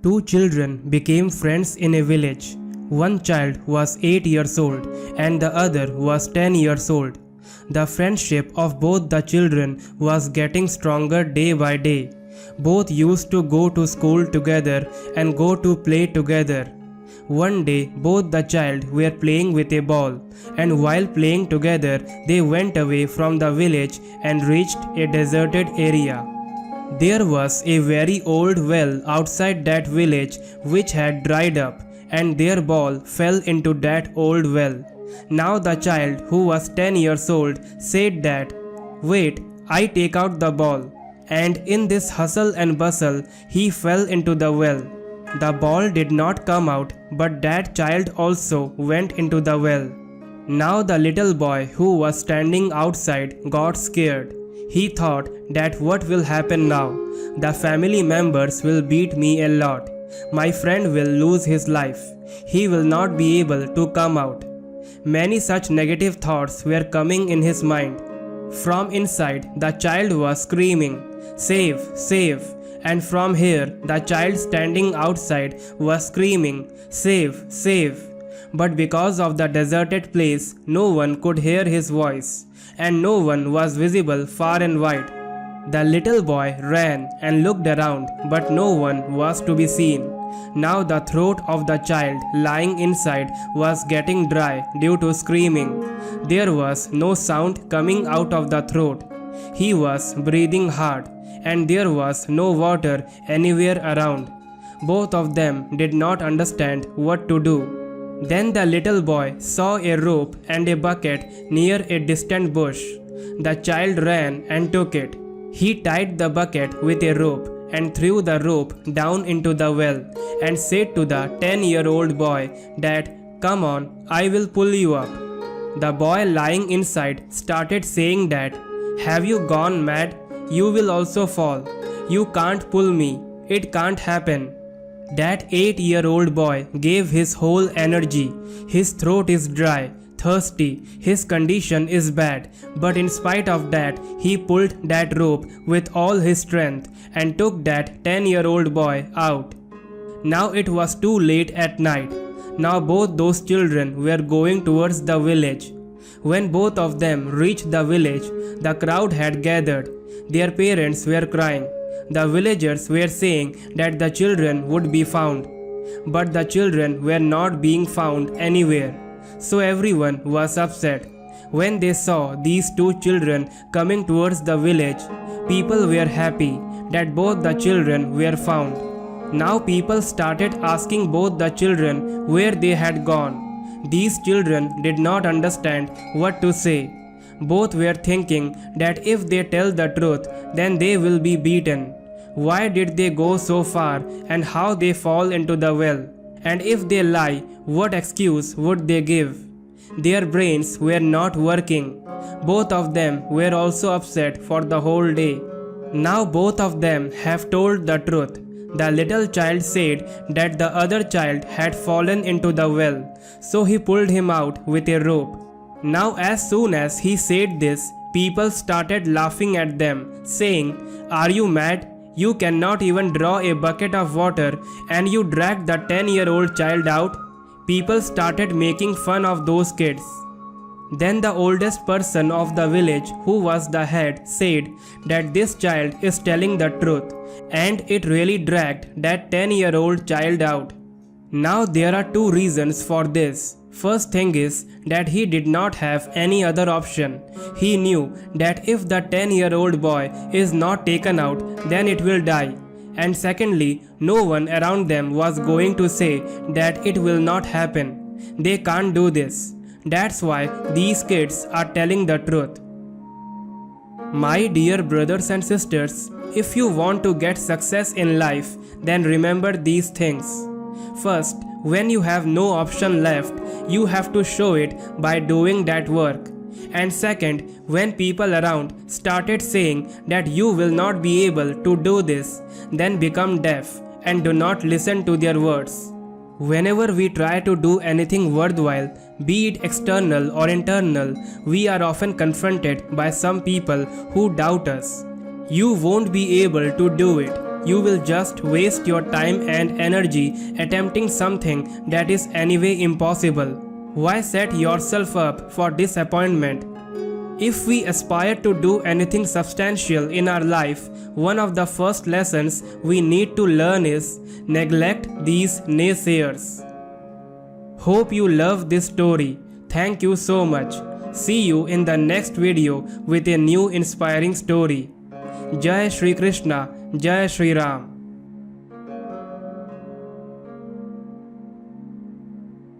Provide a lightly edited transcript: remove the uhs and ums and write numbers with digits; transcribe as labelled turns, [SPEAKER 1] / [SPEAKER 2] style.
[SPEAKER 1] Two children became friends in a village. One child was 8 years old and the other was 10 years old. The friendship of both the children was getting stronger day by day. Both used to go to school together and go to play together. One day, both the child were playing with a ball, and while playing together, they went away from the village and reached a deserted area. There was a very old well outside that village which had dried up, and their ball fell into that old well. Now the child, who was 10 years old, said that, "Wait, I take out the ball." And in this hustle and bustle, he fell into the well. The ball did not come out, but that child also went into the well. Now the little boy who was standing outside got scared. He thought that what will happen now? The family members will beat me a lot. My friend will lose his life. He will not be able to come out. Many such negative thoughts were coming in his mind. From inside, the child was screaming, "Save, save!" And from here, the child standing outside was screaming, "Save, save!" But because of the deserted place, no one could hear his voice, and no one was visible far and wide. The little boy ran and looked around, but no one was to be seen. Now the throat of the child lying inside was getting dry due to screaming. There was no sound coming out of the throat. He was breathing hard, and there was no water anywhere around. Both of them did not understand what to do. Then the little boy saw a rope and a bucket near a distant bush. The child ran and took it. He tied the bucket with a rope and threw the rope down into the well and said to the 10-year-old boy that, "Come on, I will pull you up." The boy lying inside started saying that, "Have you gone mad? You will also fall. You can't pull me. It can't happen." That 8-year-old boy gave his whole energy. His throat is dry, thirsty, his condition is bad, but in spite of that, he pulled that rope with all his strength and took that 10-year-old boy out. Now it was too late at night. Now both those children were going towards the village. When both of them reached the village, the crowd had gathered. Their parents were crying. The villagers were saying that the children would be found. But the children were not being found anywhere. So everyone was upset. When they saw these two children coming towards the village, people were happy that both the children were found. Now people started asking both the children where they had gone. These children did not understand what to say. Both were thinking that if they tell the truth, then they will be beaten. Why did they go so far, and how they fall into the well? And if they lie, what excuse would they give? Their brains were not working. Both of them were also upset for the whole day. Now both of them have told the truth. The little child said that the other child had fallen into the well, so he pulled him out with a rope. Now as soon as he said this, people started laughing at them, saying, "Are you mad? You cannot even draw a bucket of water and you dragged the 10-year-old child out?" People started making fun of those kids. Then the oldest person of the village, who was the head, said that this child is telling the truth, and it really dragged that 10-year-old child out. Now there are two reasons for this. First thing is that he did not have any other option. He knew that if the 10-year-old boy is not taken out, then it will die. And secondly, no one around them was going to say that it will not happen. They can't do this. That's why these kids are telling the truth. My dear brothers and sisters, if you want to get success in life, then remember these things. First, when you have no option left, you have to show it by doing that work. And second, when people around started saying that you will not be able to do this, then become deaf and do not listen to their words. Whenever we try to do anything worthwhile, be it external or internal, we are often confronted by some people who doubt us. You won't be able to do it. You will just waste your time and energy attempting something that is anyway impossible. Why set yourself up for disappointment? If we aspire to do anything substantial in our life, one of the first lessons we need to learn is neglect these naysayers. Hope you love this story. Thank you so much. See you in the next video with a new inspiring story. Jai Shri Krishna, Jai Shri Ram.